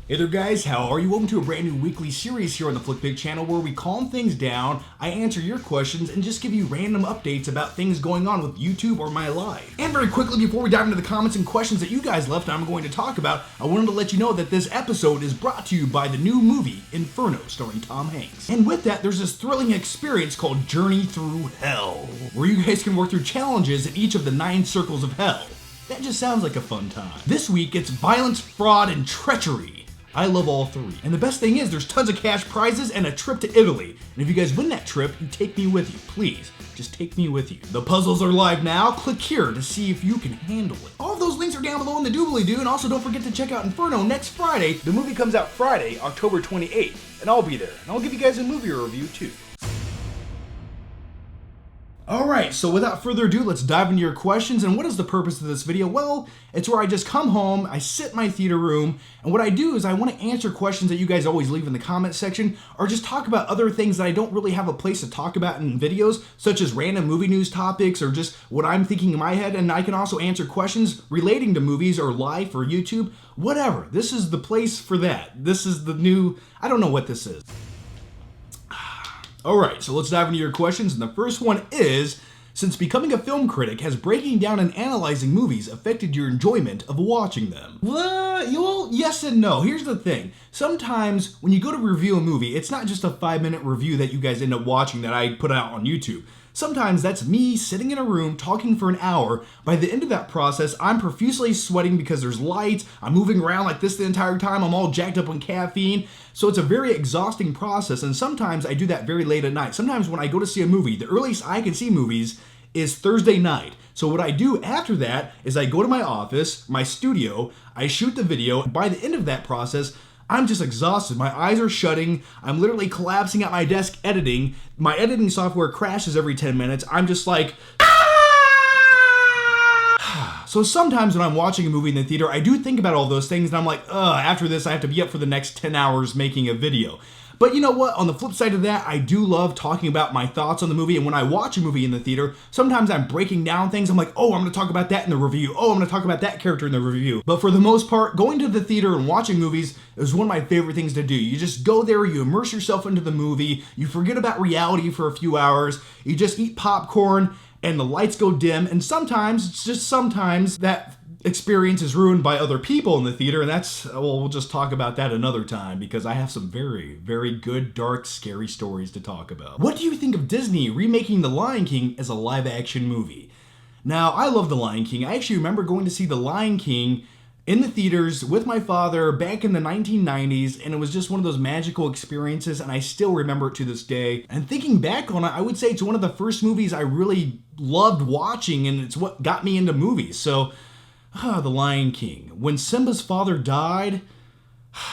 Hey there guys, how are you? Welcome to a brand new weekly series here on the Flick Pig channel where we calm things down, I answer your questions, and just give you random updates about things going on with YouTube or my life. And very quickly, before we dive into the comments and questions that you guys left I'm going to talk about, I wanted to let you know that this episode is brought to you by the new movie, Inferno, starring Tom Hanks. And with that, there's this thrilling experience called Journey Through Hell, where you guys can work through challenges in each of the 9 circles of hell. That just sounds like a fun time. This week, it's violence, fraud, and treachery. I love all 3. And the best thing is there's tons of cash prizes and a trip to Italy. And if you guys win that trip, you take me with you. Please, just take me with you. The puzzles are live now. Click here to see if you can handle it. All of those links are down below in the doobly-doo. And also don't forget to check out Inferno next Friday. The movie comes out Friday, October 28th. And I'll be there. And I'll give you guys a movie review too. Alright, so without further ado, let's dive into your questions. And what is the purpose of this video? Well, it's where I just come home, I sit in my theater room, and what I do is I want to answer questions that you guys always leave in the comment section, or just talk about other things that I don't really have a place to talk about in videos, such as random movie news topics, or just what I'm thinking in my head, and I can also answer questions relating to movies, or life, or YouTube, whatever. This is the place for that. This is the new, I don't know what this is. Alright, so let's dive into your questions, and the first one is, since becoming a film critic, has breaking down and analyzing movies affected your enjoyment of watching them? Well, yes and no. Here's the thing. Sometimes when you go to review a movie, it's not just a 5-minute review that you guys end up watching that I put out on YouTube. Sometimes that's me sitting in a room talking for an hour. By the end of that process, I'm profusely sweating because there's lights, I'm moving around like this the entire time, I'm all jacked up on caffeine. So it's a very exhausting process, and sometimes I do that very late at night. Sometimes when I go to see a movie, the earliest I can see movies is Thursday night. So what I do after that is I go to my office, my studio, I shoot the video. By the end of that process, I'm just exhausted. My eyes are shutting. I'm literally collapsing at my desk editing. My editing software crashes every 10 minutes. I'm just like, So sometimes when I'm watching a movie in the theater, I do think about all those things, and I'm like, after this I have to be up for the next 10 hours making a video. But you know what? On the flip side of that, I do love talking about my thoughts on the movie, and when I watch a movie in the theater, sometimes I'm breaking down things. I'm like, oh, I'm going to talk about that in the review. Oh, I'm going to talk about that character in the review. But for the most part, going to the theater and watching movies is one of my favorite things to do. You just go there, you immerse yourself into the movie, you forget about reality for a few hours, you just eat popcorn, and the lights go dim, and sometimes, just sometimes, that experience is ruined by other people in the theater, and that's, well, we'll just talk about that another time because I have some very, very good, dark, scary stories to talk about. What do you think of Disney remaking The Lion King as a live-action movie? Now, I love The Lion King. I actually remember going to see The Lion King in the theaters with my father back in the 1990s, and it was just one of those magical experiences, and I still remember it to this day. And thinking back on it, I would say it's one of the first movies I really loved watching, and it's what got me into movies. So, The Lion King. When Simba's father died,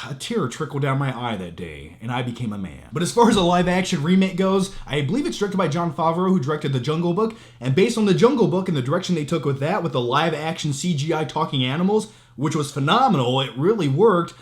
a tear trickled down my eye that day, and I became a man. But as far as a live-action remake goes, I believe it's directed by Jon Favreau, who directed The Jungle Book, and based on The Jungle Book and the direction they took with that, with the live-action CGI talking animals, which was phenomenal, it really worked,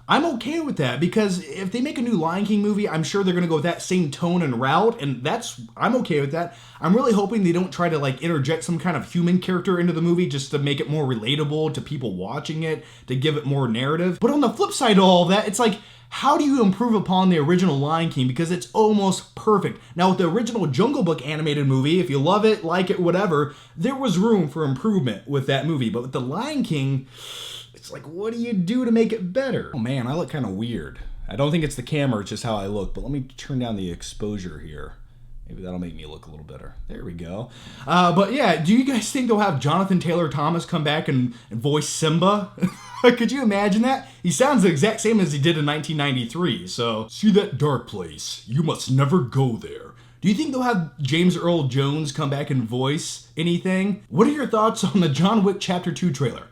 I'm okay with that, because if they make a new Lion King movie, I'm sure they're going to go with that same tone and route, and I'm okay with that. I'm really hoping they don't try to like interject some kind of human character into the movie just to make it more relatable to people watching it, to give it more narrative. But on the flip side of all that, it's like, how do you improve upon the original Lion King? Because it's almost perfect. Now with the original Jungle Book animated movie, if you love it, like it, whatever, there was room for improvement with that movie. But with the Lion King, it's like, what do you do to make it better? Oh man, I look kind of weird. I don't think it's the camera, it's just how I look, but let me turn down the exposure here. Maybe that'll make me look a little better. There we go. But yeah, do you guys think they'll have Jonathan Taylor Thomas come back and voice Simba? Could you imagine that? He sounds the exact same as he did in 1993, so. See that dark place? You must never go there. Do you think they'll have James Earl Jones come back and voice anything? What are your thoughts on the John Wick Chapter 2 trailer?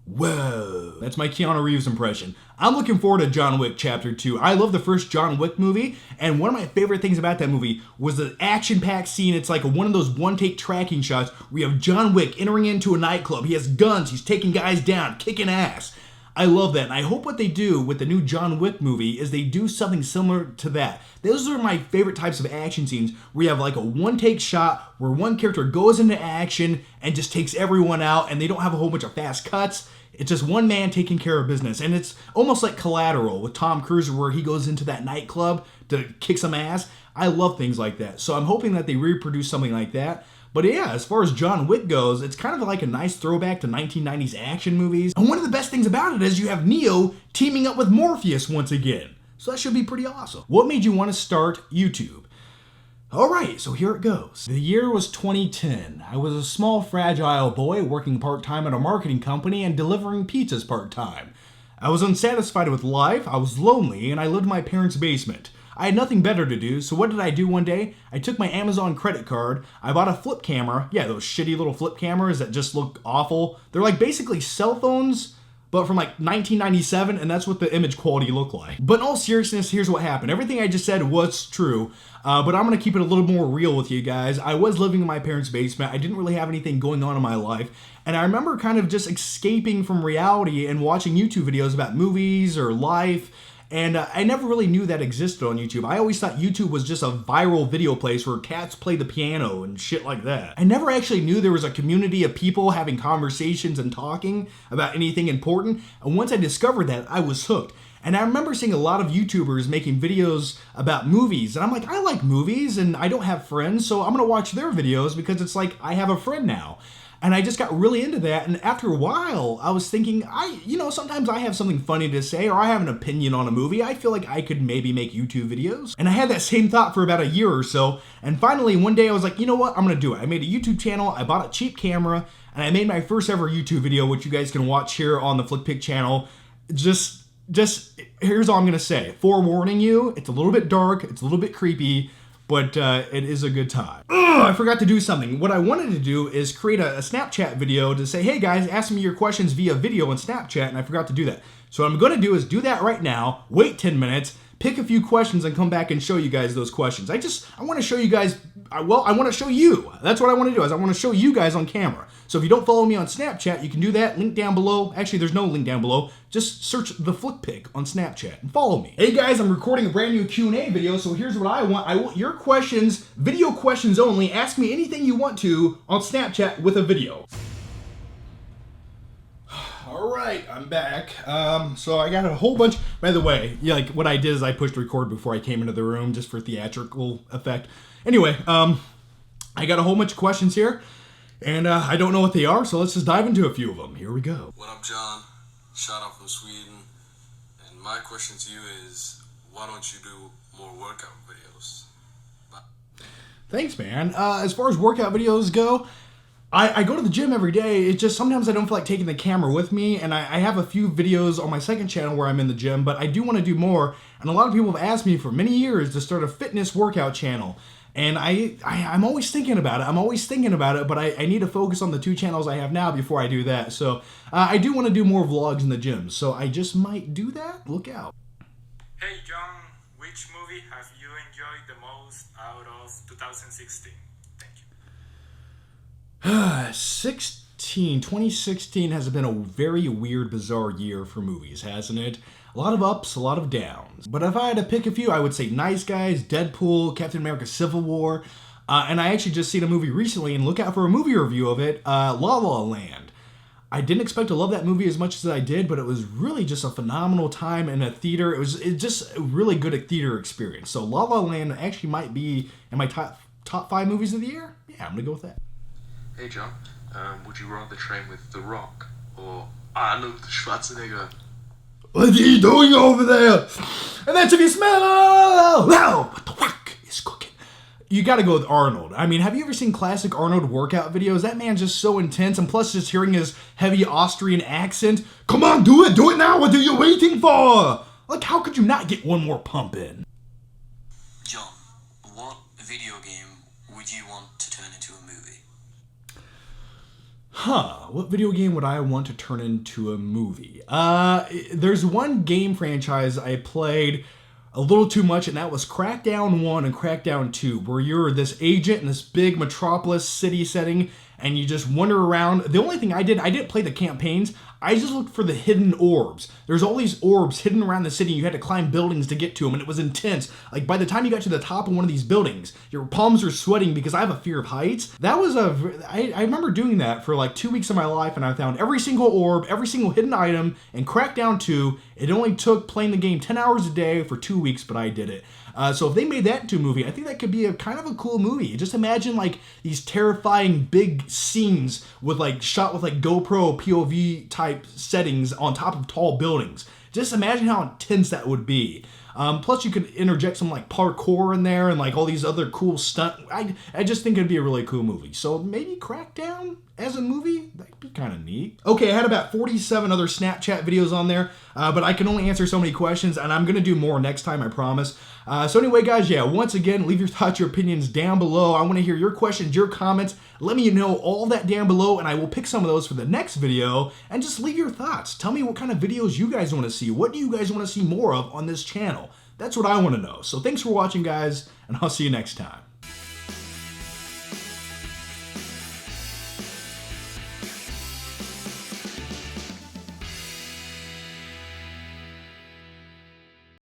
Whoa. That's my Keanu Reeves impression. I'm looking forward to John Wick Chapter 2. I love the first John Wick movie, and one of my favorite things about that movie was the action-packed scene. It's like one of those one-take tracking shots where you have John Wick entering into a nightclub. He has guns, he's taking guys down, kicking ass. I love that, and I hope what they do with the new John Wick movie is they do something similar to that. Those are my favorite types of action scenes, where you have like a one-take shot where one character goes into action and just takes everyone out, and they don't have a whole bunch of fast cuts. It's just one man taking care of business, and it's almost like Collateral with Tom Cruise, where he goes into that nightclub to kick some ass. I love things like that, so I'm hoping that they reproduce something like that. But yeah, as far as John Wick goes, it's kind of like a nice throwback to 1990s action movies. And one of the best things about it is you have Neo teaming up with Morpheus once again. So that should be pretty awesome. What made you want to start YouTube? Alright, so here it goes. The year was 2010. I was a small, fragile boy working part-time at a marketing company and delivering pizzas part-time. I was unsatisfied with life, I was lonely, and I lived in my parents' basement. I had nothing better to do, so what did I do one day? I took my Amazon credit card, I bought a flip camera, yeah, those shitty little flip cameras that just look awful. They're like basically cell phones, but from like 1997, and that's what the image quality looked like. But in all seriousness, here's what happened. Everything I just said was true, but I'm gonna keep it a little more real with you guys. I was living in my parents' basement, I didn't really have anything going on in my life, and I remember kind of just escaping from reality and watching YouTube videos about movies or life. And I never really knew that existed on YouTube. I always thought YouTube was just a viral video place where cats play the piano and shit like that. I never actually knew there was a community of people having conversations and talking about anything important. And once I discovered that, I was hooked. And I remember seeing a lot of YouTubers making videos about movies. And I'm like, I like movies and I don't have friends, so I'm gonna watch their videos because it's like I have a friend now. And I just got really into that, and after a while, I was thinking, sometimes I have something funny to say, or I have an opinion on a movie. I feel like I could maybe make YouTube videos. And I had that same thought for about a year or so, and finally, one day I was like, you know what, I'm gonna do it. I made a YouTube channel, I bought a cheap camera, and I made my first ever YouTube video, which you guys can watch here on the FlickPick channel. Just here's all I'm gonna say. Forewarning you, it's a little bit dark, it's a little bit creepy, but it is a good time. I forgot to do something. What I wanted to do is create a Snapchat video to say, hey guys, ask me your questions via video on Snapchat, and I forgot to do that. So what I'm gonna do is do that right now, wait 10 minutes, pick a few questions, and come back and show you guys those questions. I wanna show you guys, I wanna show you. That's what I wanna do, is I wanna show you guys on camera. So if you don't follow me on Snapchat, you can do that, link down below. Actually, there's no link down below. Just search the FlickPick on Snapchat and follow me. Hey guys, I'm recording a brand new Q&A video, so here's what I want. I want your questions, video questions only. Ask me anything you want to on Snapchat with a video. All right, I'm back. So I got a whole bunch. By the way, yeah, like what I did is I pushed record before I came into the room just for theatrical effect. Anyway, I got a whole bunch of questions here, and I don't know what they are, so let's just dive into a few of them. Here we go. What up, John? Shout out from Sweden. And my question to you is, why don't you do more workout videos? Bye. Thanks, man. As far as workout videos go, I go to the gym every day. It's just sometimes I don't feel like taking the camera with me, and I have a few videos on my second channel where I'm in the gym, but I do want to do more, and a lot of people have asked me for many years to start a fitness workout channel, and I'm always thinking about it, but I need to focus on the two channels I have now before I do that, so I do want to do more vlogs in the gym, so I just might do that. Look out. Hey John, which movie have you enjoyed the most out of 2016? Thank you. 2016 has been a very weird, bizarre year for movies, hasn't it? A lot of ups, a lot of downs. But if I had to pick a few, I would say Nice Guys, Deadpool, Captain America Civil War, and I actually just seen a movie recently, and look out for a movie review of it, La La Land. I didn't expect to love that movie as much as I did, but it was really just a phenomenal time in a theater. It was just a really good theater experience. So La La Land actually might be in my top 5 movies of the year. Yeah, I'm gonna go with that. Hey, John. Would you rather train with The Rock or Arnold Schwarzenegger? What are you doing over there? And that's if you smell what The Rock is cooking. You gotta go with Arnold. I mean, have you ever seen classic Arnold workout videos? That man's just so intense, and plus just hearing his heavy Austrian accent. Come on, do it now, what are you waiting for? Like, how could you not get one more pump in? John, what video game would you want to turn into a movie? What video game would I want to turn into a movie? There's one game franchise I played a little too much, and that was Crackdown 1 and Crackdown 2, where you're this agent in this big metropolis city setting, and you just wander around. The only thing I didn't play the campaigns. I just looked for the hidden orbs. There's all these orbs hidden around the city. You had to climb buildings to get to them, and it was intense. Like, by the time you got to the top of one of these buildings, your palms are sweating because I have a fear of heights. That was I remember doing that for like 2 weeks of my life, and I found every single orb, every single hidden item, and Crackdown 2. It only took playing the game 10 hours a day for 2 weeks, but I did it. So if they made that into a movie, I think that could be a kind of a cool movie. Just imagine like these terrifying big scenes with like shot with like GoPro POV type settings on top of tall buildings. Just imagine how intense that would be. Plus you could interject some like parkour in there and like all these other cool stunt. I just think it'd be a really cool movie. So maybe Crackdown as a movie, that'd be kind of neat. Okay, I had about 47 other Snapchat videos on there, but I can only answer so many questions, and I'm gonna do more next time, I promise. So anyway, guys, yeah, once again, leave your thoughts, your opinions down below. I want to hear your questions, your comments. Let me know all that down below, and I will pick some of those for the next video. And just leave your thoughts. Tell me what kind of videos you guys want to see. What do you guys want to see more of on this channel? That's what I want to know. So thanks for watching, guys, and I'll see you next time.